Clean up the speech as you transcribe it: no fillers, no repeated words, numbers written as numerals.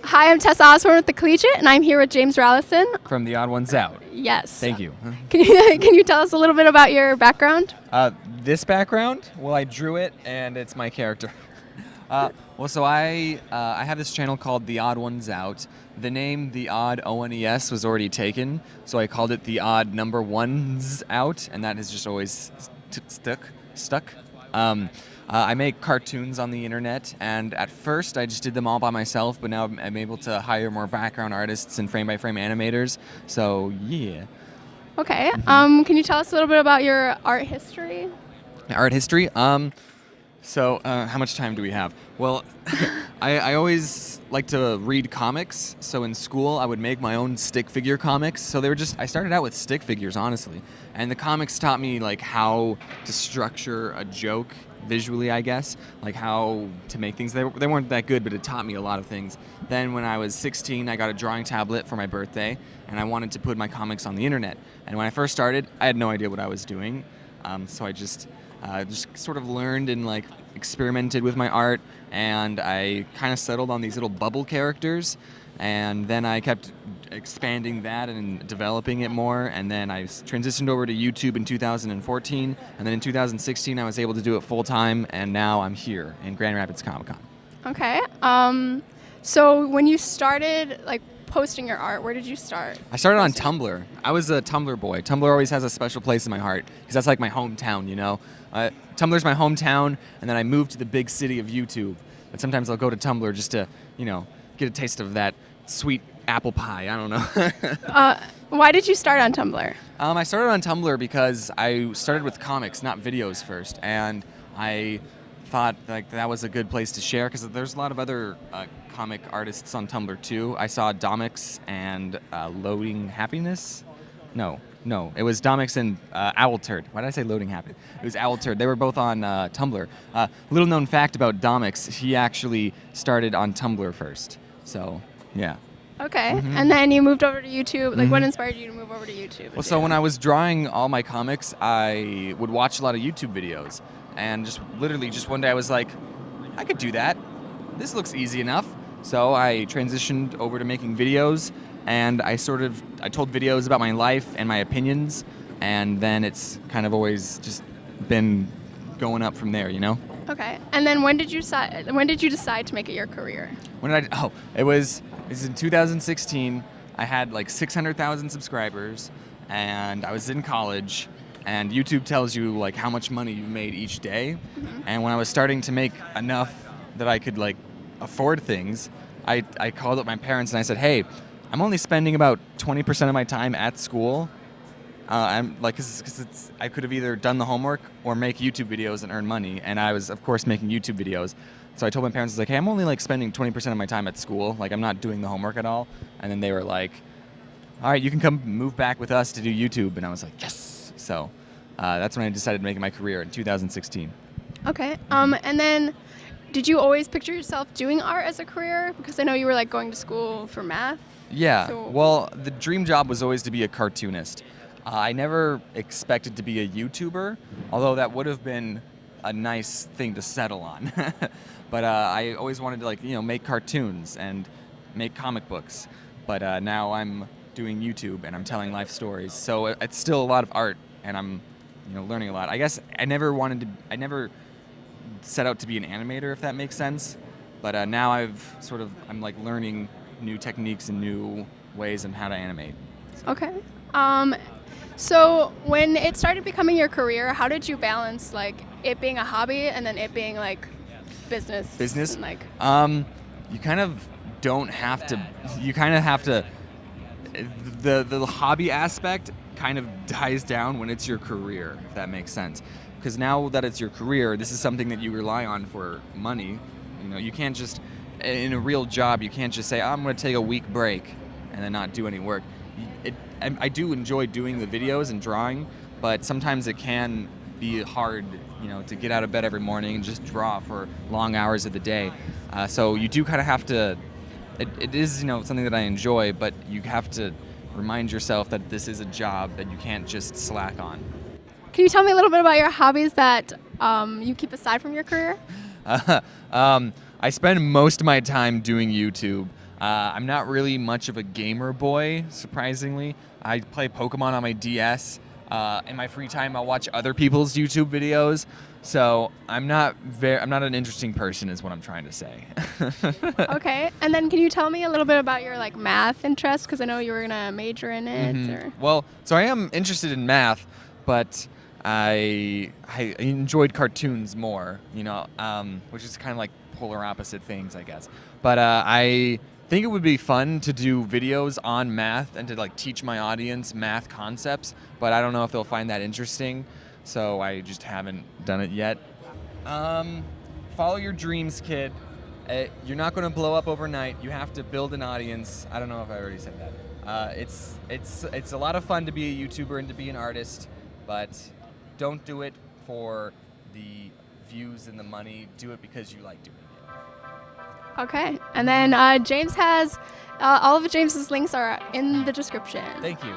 Hi, I'm Tessa Osborne with the Collegiate, and I'm here with James Rallison. From theodd1sout. Yes. Thank you. Can you tell us a little bit about your background? This background, well, I drew it, and it's my character. So I have this channel called theodd1sout. The name The Odd ONES was already taken, so I called it The Odd Number Ones Out, and that has just always stuck. I make cartoons on the internet, and at first I just did them all by myself, but now I'm able to hire more background artists and frame-by-frame animators, so yeah. Okay. Can you tell us a little bit about your art history? Art history? So how much time do we have? Well, I always like to read comics, so in school I would make my own stick figure comics. So I started out with stick figures, honestly, and the comics taught me like how to structure a joke visually, I guess, like how to make things. They weren't that good, but it taught me a lot of things. Then when I was 16, I got a drawing tablet for my birthday, and I wanted to put my comics on the internet. And when I first started, I had no idea what I was doing, so I just sort of learned and like experimented with my art, and I kind of settled on these little bubble characters, and then I kept expanding that and developing it more, and then I transitioned over to YouTube in 2014, and then in 2016 I was able to do it full time, and now I'm here in Grand Rapids Comic Con. Okay. So when you started like posting your art, where did you start? I started on Tumblr. I was a Tumblr boy. Tumblr always has a special place in my heart because that's like my hometown, you know. Tumblr's my hometown, and then I moved to the big city of YouTube. But sometimes I'll go to Tumblr just to, you know, get a taste of that sweet apple pie. I don't know. Why did you start on Tumblr? I started on Tumblr because I started with comics, not videos first, and I thought like that was a good place to share because there's a lot of other comic artists on Tumblr too. I saw Domix and Loading Happiness. No, it was Domix and Owlturd. Why did I say Loading Happiness? It was Owlturd. They were both on Tumblr. Little known fact about Domix, he actually started on Tumblr first. So, yeah. Okay. And then you moved over to YouTube. Like, what inspired you to move over to YouTube? Well, so when I was drawing all my comics, I would watch a lot of YouTube videos. And just one day I was like, I could do that. This looks easy enough. So I transitioned over to making videos, and I told videos about my life and my opinions, and then it's kind of always just been going up from there, you know? Okay. And then when did you decide to make it your career? It was in 2016. I had like 600,000 subscribers, and I was in college, and YouTube tells you like how much money you've made each day. And when I was starting to make enough that I could like afford things, I called up my parents and I said, hey, I'm only spending about 20% of my time at school. I'm like, cause I could have either done the homework or make YouTube videos and earn money, and I was of course making YouTube videos. So I told my parents, I was like, hey, I'm only like spending 20% of my time at school, like I'm not doing the homework at all. And then they were like, all right, you can come move back with us to do YouTube. And I was like, yes. So that's when I decided to make it my career in 2016. Okay. And then did you always picture yourself doing art as a career? Because I know you were like going to school for math. Yeah, So well, the dream job was always to be a cartoonist. I never expected to be a YouTuber, although that would have been a nice thing to settle on. But I always wanted to, like, you know, make cartoons and make comic books. But now I'm doing YouTube and I'm telling life stories. So it's still a lot of art, and I'm, you know, learning a lot. I guess I never set out to be an animator, if that makes sense. But now I'm like learning new techniques and new ways on how to animate. Okay. So when it started becoming your career, how did you balance like it being a hobby and then it being like business? Business? And, like, you kind of don't have to. You kind of have to. The hobby aspect kind of dies down when it's your career, if that makes sense. Because now that it's your career, this is something that you rely on for money. You know, you can't just, in a real job, you can't just say, I'm going to take a week break and then not do any work. I do enjoy doing the videos and drawing, but sometimes it can be hard, you know, to get out of bed every morning and just draw for long hours of the day. So you do kind of have to, it is, you know, something that I enjoy, but you have to remind yourself that this is a job that you can't just slack on. Can you tell me a little bit about your hobbies that you keep aside from your career? I spend most of my time doing YouTube. I'm not really much of a gamer boy, surprisingly. I play Pokemon on my DS. In my free time, I'll watch other people's YouTube videos. So I'm not an interesting person, is what I'm trying to say. Okay, and then can you tell me a little bit about your like math interest? Because I know you were gonna major in it. Or Well, so I am interested in math, but I enjoyed cartoons more, which is kind of like polar opposite things, I guess. But I think it would be fun to do videos on math and to like teach my audience math concepts, but I don't know if they'll find that interesting, so I just haven't done it yet. Follow your dreams, kid. You're not going to blow up overnight. You have to build an audience. I don't know if I already said that. It's a lot of fun to be a YouTuber and to be an artist, but don't do it for the views and the money. Do it because you like doing it. Okay, and then James has all of James's links are in the description. Thank you.